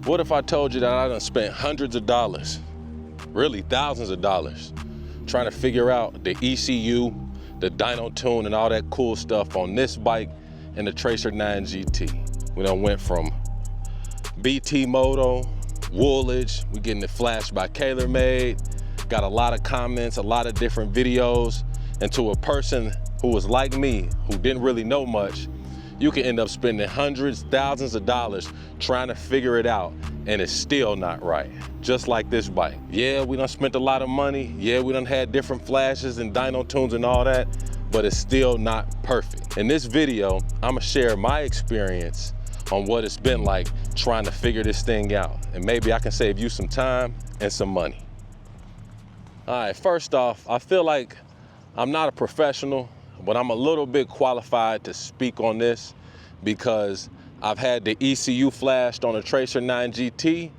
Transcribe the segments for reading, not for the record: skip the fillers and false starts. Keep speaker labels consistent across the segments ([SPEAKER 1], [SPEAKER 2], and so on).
[SPEAKER 1] What if I told you that I done spent hundreds of dollars, really thousands of dollars, trying to figure out the ECU, the Dyno tune, and all that cool stuff on this bike and the Tracer 9 GT. We done went from BT Moto, Woolich, we getting it flashed by TaylorMade, got a lot of comments, a lot of different videos, and to a person who was like me, who didn't really know much, you can end up spending hundreds, thousands of dollars trying to figure it out, and it's still not right. Just like this bike. Yeah, we done spent a lot of money. Yeah, we done had different flashes and dyno tunes and all that, but it's still not perfect. In this video, I'ma share my experience on what it's been like trying to figure this thing out, and maybe I can save you some time and some money. All right, first off, I feel like I'm not a professional, but I'm a little bit qualified to speak on this because I've had the ECU flashed on a Tracer 9 GT,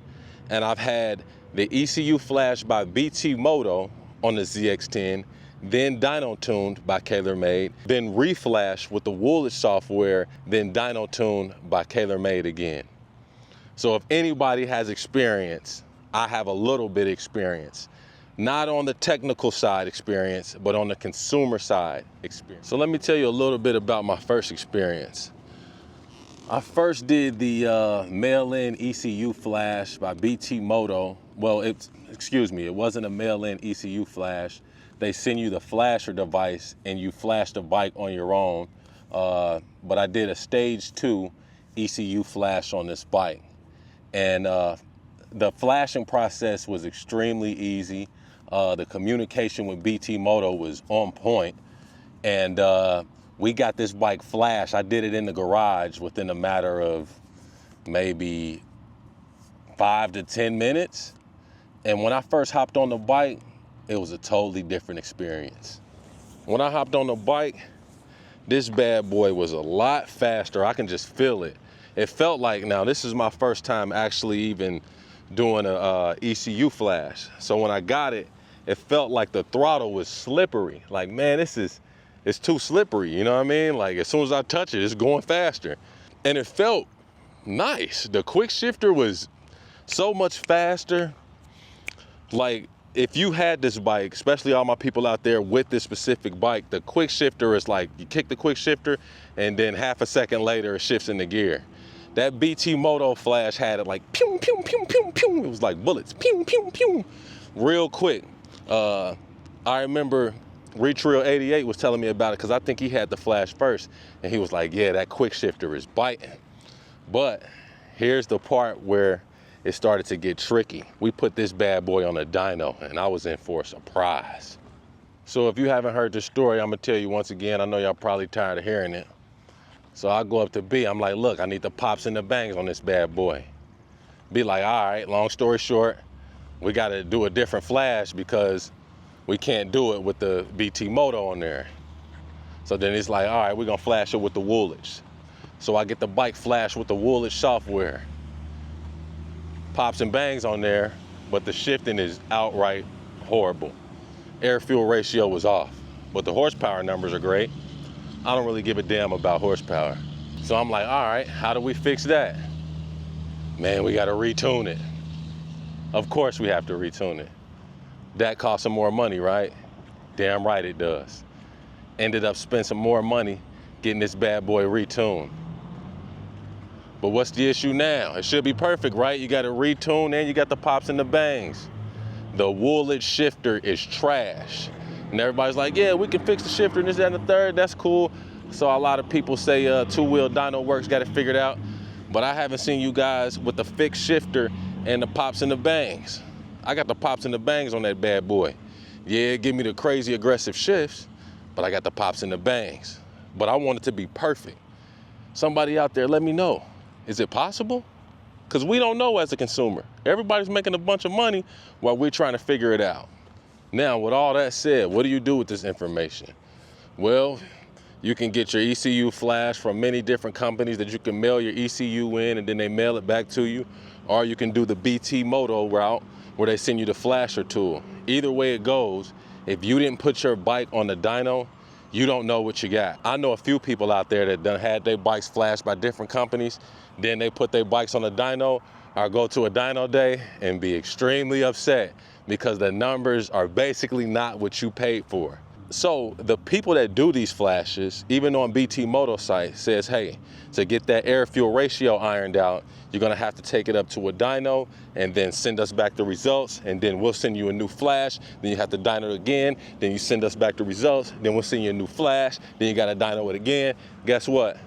[SPEAKER 1] and I've had the ECU flashed by BT Moto on the ZX10, then dyno tuned by TaylorMade, then reflashed with the Woolich software, then dyno tuned by TaylorMade again. So if anybody has experience, I have a little bit of experience. Not on the technical side experience, but on the consumer side experience. So let me tell you a little bit about my first experience. I first did the mail-in ECU flash by BT Moto. Well, excuse me, it wasn't a mail-in ECU flash. They send you the flasher device and you flash the bike on your own. But I did a stage 2 ECU flash on this bike. And the flashing process was extremely easy. The communication with BT Moto was on point, and we got this bike flashed. I did it in the garage within a matter of maybe 5 to 10 minutes. And when I first hopped on the bike, it was a totally different experience. When I hopped on the bike, this bad boy was a lot faster. I can just feel it. It felt like, now this is my first time actually even doing a ECU flash. So when I got it, it felt like the throttle was slippery. Like, man, it's too slippery, you know what I mean? Like, as soon as I touch it, it's going faster. And it felt nice. The quick shifter was so much faster. Like, if you had this bike, especially all my people out there with this specific bike, the quick shifter is like, you kick the quick shifter and then half a second later it shifts into gear. That BT Moto flash had it like pew, pew, pew, pew, pew. It was like bullets, pew, pew, pew, real quick. I remember Retrill88 was telling me about it because I think he had the flash first. And he was like, yeah, that quick shifter is biting. But here's the part where it started to get tricky. We put this bad boy on a dyno and I was in for a surprise. So if you haven't heard this story, I'm gonna tell you once again. I know y'all probably tired of hearing it. So I go up to B, I'm like, look, I need the pops and the bangs on this bad boy. B like, all right, long story short, we gotta do a different flash because we can't do it with the BT Moto on there. So then it's like, all right, we're gonna flash it with the Woolich. So I get the bike flashed with the Woolich software. Pops and bangs on there, but the shifting is outright horrible. Air-fuel ratio was off, but the horsepower numbers are great. I don't really give a damn about horsepower. So I'm like, all right, how do we fix that? Man, we gotta retune it. Of course we have to retune it. That costs some more money, right? Damn right it does. Ended up spending some more money getting this bad boy retuned. But what's the issue now? It should be perfect, right? You gotta retune and you got the pops and the bangs. The Woolich shifter is trash. And everybody's like, yeah, we can fix the shifter and this, that, and the third, that's cool. So a lot of people say two-wheel dyno works, got it figured out. But I haven't seen you guys with the fixed shifter and the pops and the bangs. I got the pops and the bangs on that bad boy. Yeah, give me the crazy aggressive shifts, but I got the pops and the bangs. But I want it to be perfect. Somebody out there, let me know. Is it possible? Because we don't know as a consumer. Everybody's making a bunch of money while we're trying to figure it out. Now, with all that said, what do you do with this information? Well, you can get your ECU flash from many different companies that you can mail your ECU in and then they mail it back to you. Or you can do the BT Moto route where they send you the flasher tool. Either way it goes, if you didn't put your bike on the dyno, you don't know what you got. I know a few people out there that done had their bikes flashed by different companies, then they put their bikes on a dyno or go to a dyno day and be extremely upset because the numbers are basically not what you paid for. So the people that do these flashes, even on BT Moto site, says, hey, to get that air-fuel ratio ironed out, you're gonna have to take it up to a dyno and then send us back the results, and then we'll send you a new flash, then you have to dyno it again, then you send us back the results, then we'll send you a new flash, then you gotta dyno it again. Guess what?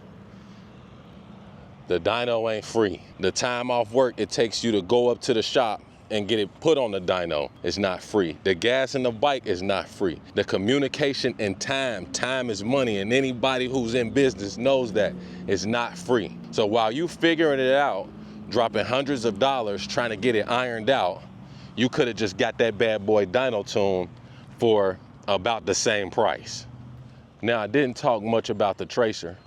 [SPEAKER 1] The dyno ain't free. The time off work it takes you to go up to the shop and get it put on the dyno is not free. The gas in the bike is not free. The communication and time is money, and anybody who's in business knows that it's not free. So while you figuring it out, dropping hundreds of dollars trying to get it ironed out, you could have just got that bad boy dyno tune for about the same price. Now, I didn't talk much about the tracer,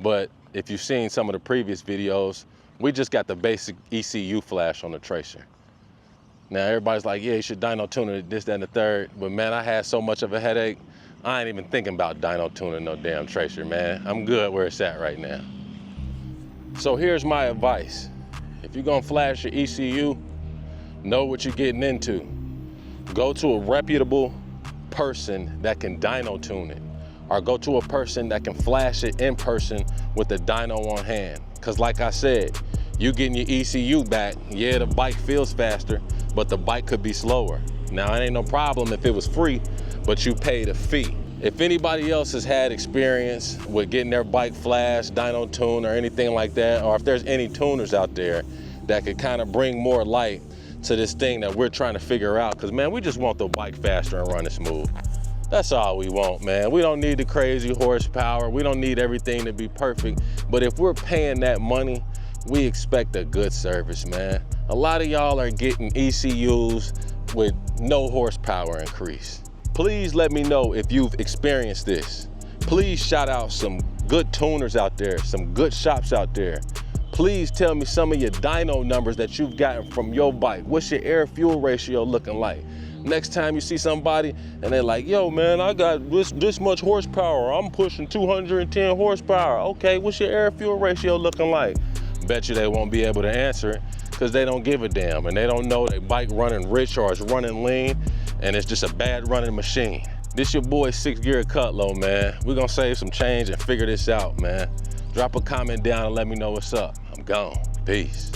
[SPEAKER 1] but if you've seen some of the previous videos, we just got the basic ECU flash on the tracer. Now, everybody's like, yeah, you should dyno tune it, this, that, and the third. But man, I had so much of a headache, I ain't even thinking about dyno tuning no damn tracer, man. I'm good where it's at right now. So here's my advice. If you're gonna flash your ECU, know what you're getting into. Go to a reputable person that can dyno tune it, or go to a person that can flash it in person with the dyno on hand. Cause like I said, you getting your ECU back, yeah, the bike feels faster, but the bike could be slower. Now, it ain't no problem if it was free, but you paid a fee. If anybody else has had experience with getting their bike flashed, dyno tuned, or anything like that, or if there's any tuners out there that could kind of bring more light to this thing that we're trying to figure out, because man, we just want the bike faster and running smooth. That's all we want, man. We don't need the crazy horsepower. We don't need everything to be perfect. But if we're paying that money, we expect a good service, man. A lot of y'all are getting ECUs with no horsepower increase. Please let me know if you've experienced this. Please shout out some good tuners out there, some good shops out there. Please tell me some of your dyno numbers that you've gotten from your bike. What's your air-fuel ratio looking like? Next time you see somebody and they're like, yo man, I got this much horsepower. I'm pushing 210 horsepower. Okay, what's your air-fuel ratio looking like? Bet you they won't be able to answer it because they don't give a damn and they don't know their bike running rich or it's running lean and it's just a bad running machine. This your boy 6 Gear Cutlow, man. We're gonna save some change and figure this out, man. Drop a comment down and let me know what's up. I'm gone. Peace.